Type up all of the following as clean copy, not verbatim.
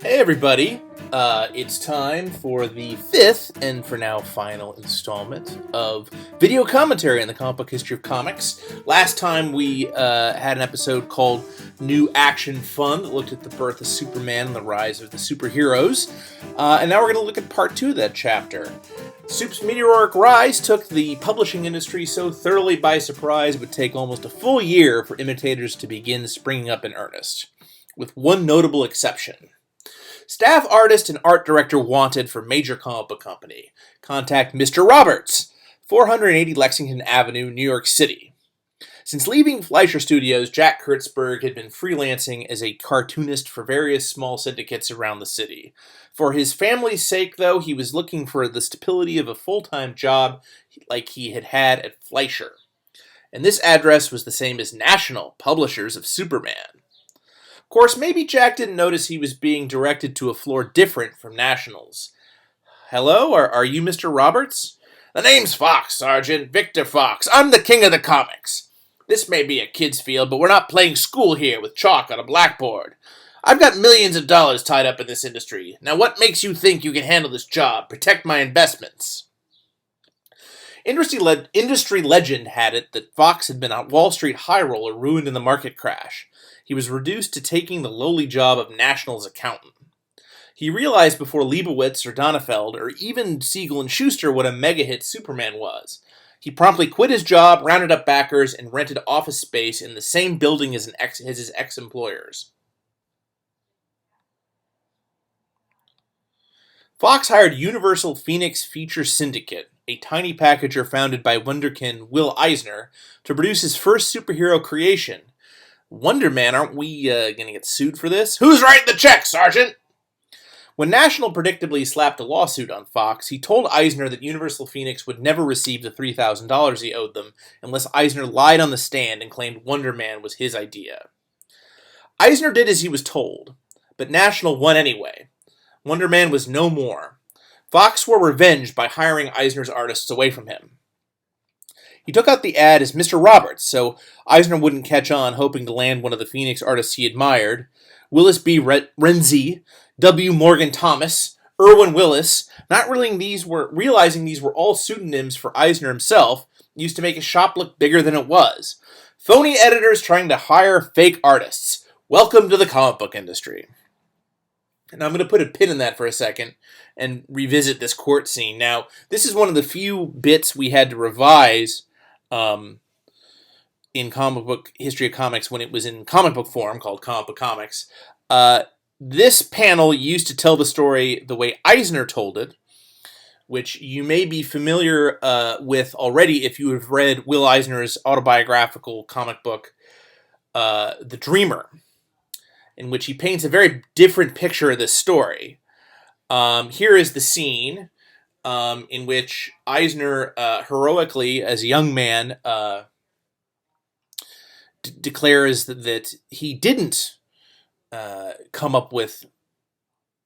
Hey everybody, it's time for the fifth, and for now final, installment of video commentary on the comic book history of comics. Last time we had an episode called New Action Fun that looked at the birth of Superman and the rise of the superheroes, and now we're going to look at part 2 of that chapter. Soup's meteoric rise took the publishing industry so thoroughly by surprise it would take almost a full year for imitators to begin springing up in earnest, with one notable exception. Staff artist and art director wanted for major comic book company. Contact Mr. Roberts, 480 Lexington Avenue, New York City. Since leaving Fleischer Studios, Jack Kurtzberg had been freelancing as a cartoonist for various small syndicates around the city. For his family's sake, though, he was looking for the stability of a full-time job like he had had at Fleischer. And this address was the same as National, publishers of Superman. Of course, maybe Jack didn't notice he was being directed to a floor different from National's. Hello, are you Mr. Roberts? The name's Fox, Sergeant. Victor Fox. I'm the king of the comics. This may be a kid's field, but we're not playing school here with chalk on a blackboard. I've got millions of dollars tied up in this industry. Now what makes you think you can handle this job, protect my investments? Industry legend had it that Fox had been a Wall Street high roller ruined in the market crash. He was reduced to taking the lowly job of National's accountant. He realized before Leibowitz or Donenfeld or even Siegel and Schuster what a mega-hit Superman was. He promptly quit his job, rounded up backers, and rented office space in the same building as his ex-employers. Fox hired Universal Phoenix Feature Syndicate, a tiny packager founded by wunderkind Will Eisner, to produce his first superhero creation. Wonder Man, aren't we going to get sued for this? Who's writing the check, Sergeant? When National predictably slapped a lawsuit on Fox, he told Eisner that Universal Phoenix would never receive the $3,000 he owed them unless Eisner lied on the stand and claimed Wonder Man was his idea. Eisner did as he was told, but National won anyway. Wonder Man was no more. Fox swore revenge by hiring Eisner's artists away from him. He took out the ad as Mr. Roberts, so Eisner wouldn't catch on, hoping to land one of the Phoenix artists he admired. Willis B. Renzi, W. Morgan Thomas, Irwin Willis, not realizing these were all pseudonyms for Eisner himself, used to make his shop look bigger than it was. Phony editors trying to hire fake artists. Welcome to the comic book industry. And I'm going to put a pin in that for a second and revisit this court scene. Now, this is one of the few bits we had to revise in comic book history of comics when it was in comic book form, called Comic Book Comics. This panel used to tell the story the way Eisner told it, which you may be familiar with already if you have read Will Eisner's autobiographical comic book, The Dreamer, in which he paints a very different picture of this story. Here is the scene in which Eisner heroically, as a young man, declares that he didn't come up with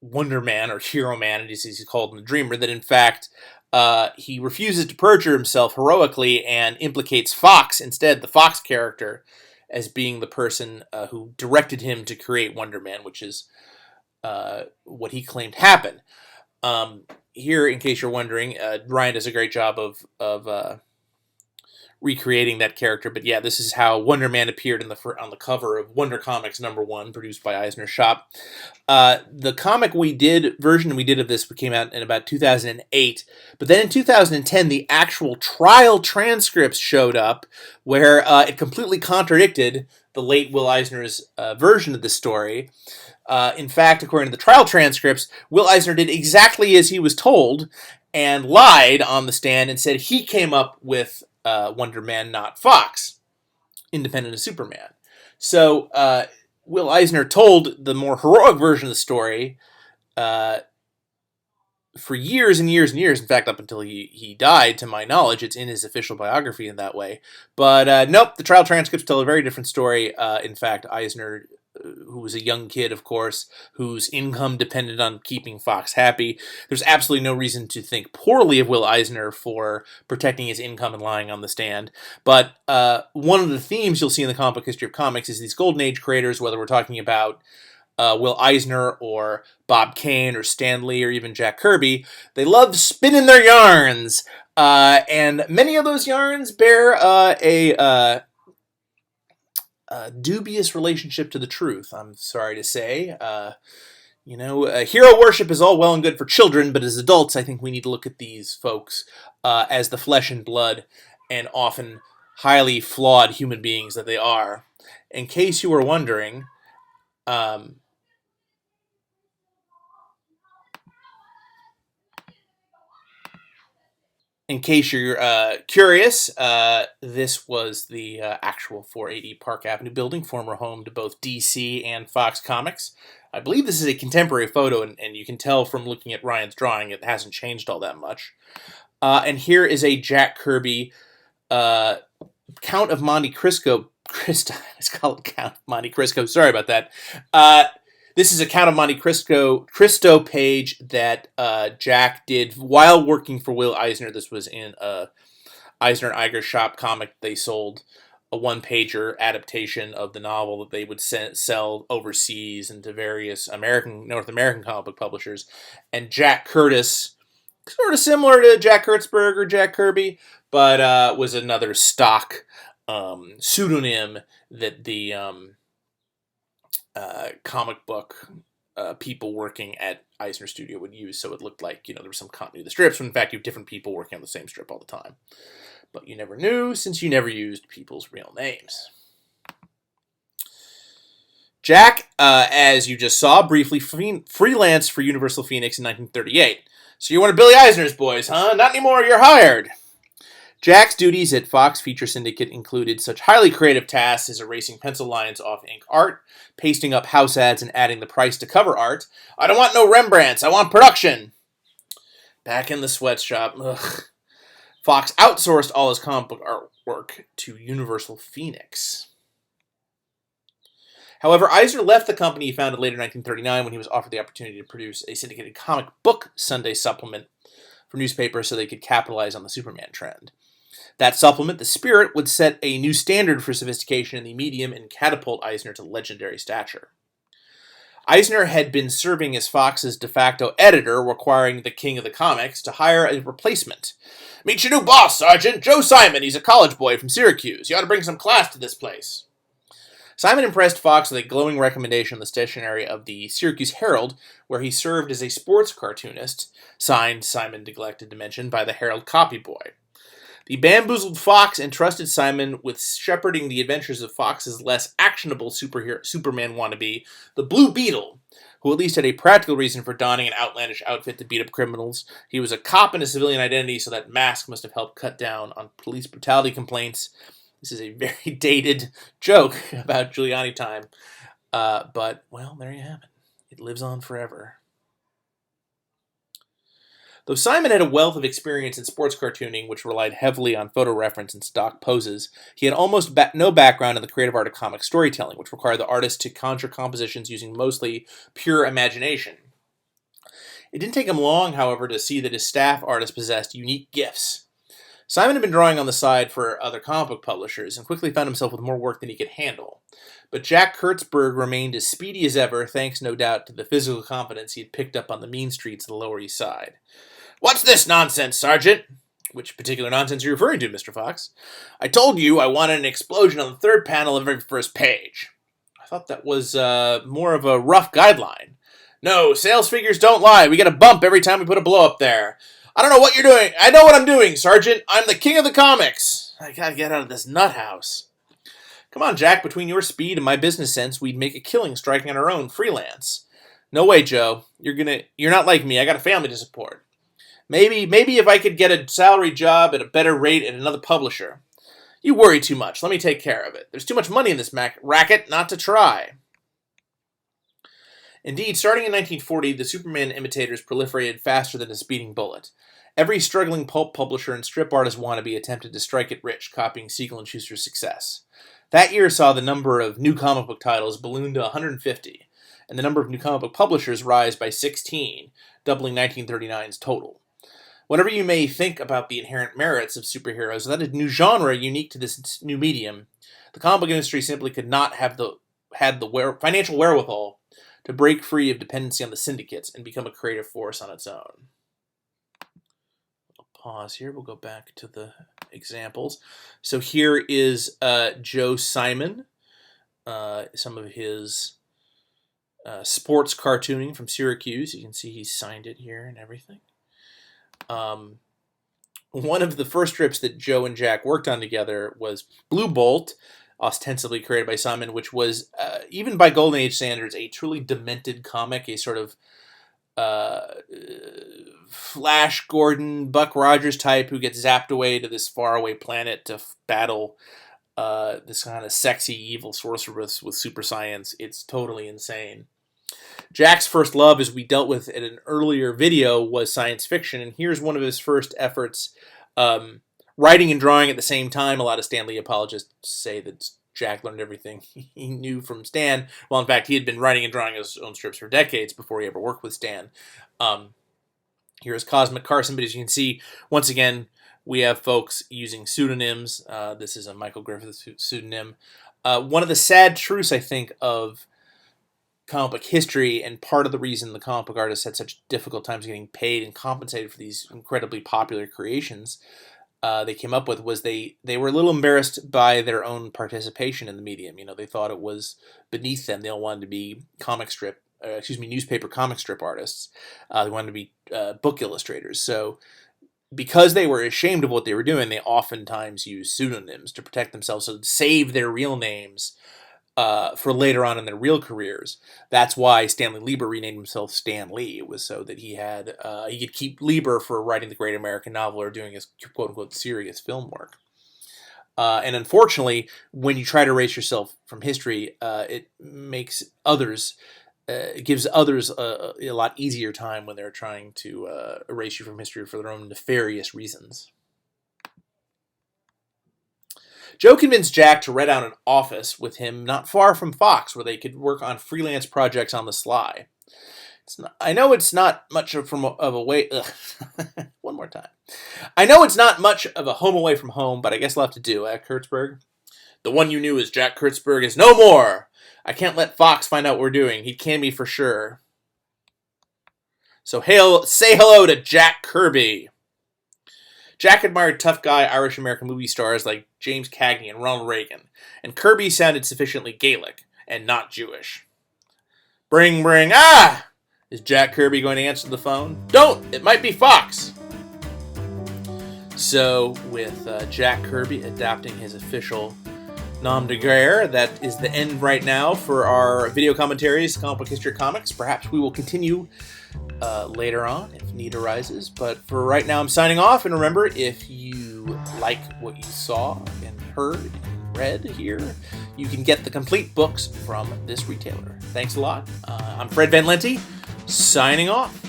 Wonder Man or Hero Man, as he's called in The Dreamer, that in fact he refuses to perjure himself heroically and implicates Fox instead, the Fox character, as being the person who directed him to create Wonder Man, which is what he claimed happened. Here, in case you're wondering, Ryan does a great job of recreating that character. But yeah, this is how Wonder Man appeared on the cover of Wonder Comics #1, produced by Eisner's shop. The comic version we did of this came out in about 2008. But then in 2010, the actual trial transcripts showed up, where it completely contradicted the late Will Eisner's version of the story. In fact, according to the trial transcripts, Will Eisner did exactly as he was told and lied on the stand and said he came up with Wonder Man, not Fox, independent of Superman. So Will Eisner told the more heroic version of the story for years and years and years. In fact, up until he died, to my knowledge. It's in his official biography in that way. But nope, the trial transcripts tell a very different story. In fact, Eisner, who was a young kid, of course, whose income depended on keeping Fox happy. There's absolutely no reason to think poorly of Will Eisner for protecting his income and lying on the stand. But one of the themes you'll see in the comic book history of comics is these Golden Age creators, whether we're talking about Will Eisner or Bob Kane or Stan Lee or even Jack Kirby, they love spinning their yarns. And many of those yarns bear a dubious relationship to the truth, I'm sorry to say. Hero worship is all well and good for children, but as adults, I think we need to look at these folks as the flesh and blood and often highly flawed human beings that they are. In case you were wondering, in case you're curious, this was the actual 480 Park Avenue building, former home to both DC and Fox Comics. I believe this is a contemporary photo, and you can tell from looking at Ryan's drawing it hasn't changed all that much. And here is a Jack Kirby Count of Monte Cristo. It's called Count of Monte Cristo. Sorry about that. This is a Count of Monte Cristo page that Jack did while working for Will Eisner. This was in Eisner and Iger's shop comic. They sold a one-pager adaptation of the novel that they would sell overseas and to various North American comic book publishers. And Jack Curtis, sort of similar to Jack Kurtzberg or Jack Kirby, but was another stock pseudonym that the comic book people working at Eisner Studio would use, so it looked like, there was some continuity of the strips, when in fact you have different people working on the same strip all the time. But you never knew, since you never used people's real names. Jack, as you just saw, briefly freelanced for Universal Phoenix in 1938. So you're one of Billy Eisner's boys, huh? Not anymore, you're hired. Jack's duties at Fox Feature Syndicate included such highly creative tasks as erasing pencil lines off ink art, pasting up house ads, and adding the price to cover art. I don't want no Rembrandts, I want production. Back in the sweatshop, Fox outsourced all his comic book artwork to Universal Phoenix. However, Eisner left the company he founded later in 1939 when he was offered the opportunity to produce a syndicated comic book Sunday supplement for newspapers so they could capitalize on the Superman trend. That supplement, The Spirit, would set a new standard for sophistication in the medium and catapult Eisner to legendary stature. Eisner had been serving as Fox's de facto editor, requiring the king of the comics to hire a replacement. Meet your new boss, Sergeant, Joe Simon. He's a college boy from Syracuse. You ought to bring some class to this place. Simon impressed Fox with a glowing recommendation on the stationery of the Syracuse Herald, where he served as a sports cartoonist, signed, Simon neglected to mention, by the Herald copyboy. The bamboozled Fox entrusted Simon with shepherding the adventures of Fox's less actionable Superman wannabe, the Blue Beetle, who at least had a practical reason for donning an outlandish outfit to beat up criminals. He was a cop in a civilian identity, so that mask must have helped cut down on police brutality complaints. This is a very dated joke about Giuliani time. But, well, there you have it. It lives on forever. Though Simon had a wealth of experience in sports cartooning, which relied heavily on photo reference and stock poses, he had almost no background in the creative art of comic storytelling, which required the artist to conjure compositions using mostly pure imagination. It didn't take him long, however, to see that his staff artists possessed unique gifts. Simon had been drawing on the side for other comic book publishers and quickly found himself with more work than he could handle. But Jack Kurtzberg remained as speedy as ever, thanks no doubt to the physical confidence he had picked up on the mean streets of the Lower East Side. What's this nonsense, Sergeant? Which particular nonsense are you referring to, Mr. Fox? I told you I wanted an explosion on the third panel of every first page. I thought that was more of a rough guideline. No, sales figures don't lie. We get a bump every time we put a blow up there. I don't know what you're doing. I know what I'm doing, Sergeant. I'm the king of the comics. I gotta get out of this nut house. Come on, Jack. Between your speed and my business sense, we'd make a killing striking on our own, freelance. No way, Joe. You're not like me. I got a family to support. Maybe if I could get a salary job at a better rate at another publisher. You worry too much. Let me take care of it. There's too much money in this racket not to try. Indeed, starting in 1940, the Superman imitators proliferated faster than a speeding bullet. Every struggling pulp publisher and strip artist wannabe attempted to strike it rich, copying Siegel and Schuster's success. That year saw the number of new comic book titles balloon to 150, and the number of new comic book publishers rise by 16, doubling 1939's total. Whatever you may think about the inherent merits of superheroes, that is a new genre unique to this new medium. The comic book industry simply could not have had the financial wherewithal to break free of dependency on the syndicates and become a creative force on its own. I'll pause here. We'll go back to the examples. So here is Joe Simon, some of his sports cartooning from Syracuse. You can see he signed it here and everything. One of the first strips that Joe and Jack worked on together was Blue Bolt, ostensibly created by Simon, which was, even by Golden Age standards, a truly demented comic, a sort of Flash Gordon, Buck Rogers type who gets zapped away to this faraway planet to battle this kind of sexy evil sorceress with super science. It's totally insane. Jack's first love, as we dealt with in an earlier video, was science fiction, and here's one of his first efforts, writing and drawing at the same time. A lot of Stan Lee apologists say that Jack learned everything he knew from Stan. Well, in fact, he had been writing and drawing his own strips for decades before he ever worked with Stan. Here's Cosmic Carson, but as you can see, once again, we have folks using pseudonyms. This is a Michael Griffith pseudonym. One of the sad truths, I think, of comic book history, and part of the reason the comic book artists had such difficult times getting paid and compensated for these incredibly popular creations they came up with, was they were a little embarrassed by their own participation in the medium. You know, they thought it was beneath them. They all wanted to be newspaper comic strip artists. They wanted to be book illustrators. So because they were ashamed of what they were doing, they oftentimes used pseudonyms to protect themselves, so to save their real names for later on in their real careers. That's why Stanley Lieber renamed himself Stan Lee. It was so that he could keep Lieber for writing the Great American Novel or doing his quote-unquote serious film work. And unfortunately, when you try to erase yourself from history, it makes others, it gives others a lot easier time when they're trying to erase you from history for their own nefarious reasons. Joe convinced Jack to rent out an office with him not far from Fox, where they could work on freelance projects on the sly. I know it's not much of a way. One more time. I know it's not much of a home away from home, but I guess I'll have to do. Kurtzberg. The one you knew as Jack Kurtzberg is no more. I can't let Fox find out what we're doing. He'd can me for sure. So say hello to Jack Kirby. Jack admired tough guy Irish-American movie stars like James Cagney and Ronald Reagan, and Kirby sounded sufficiently Gaelic and not Jewish. Bring, ah! Is Jack Kirby going to answer the phone? Don't! It might be Fox! So, with Jack Kirby adapting his official nom de guerre, that is the end right now for our video commentaries, Comic Book History of Comics. Perhaps we will continue later on if need arises, but for right now I'm signing off. And remember, if you like what you saw and heard and read here, you can get the complete books from this retailer. Thanks a lot. I'm Fred Van Lente, signing off.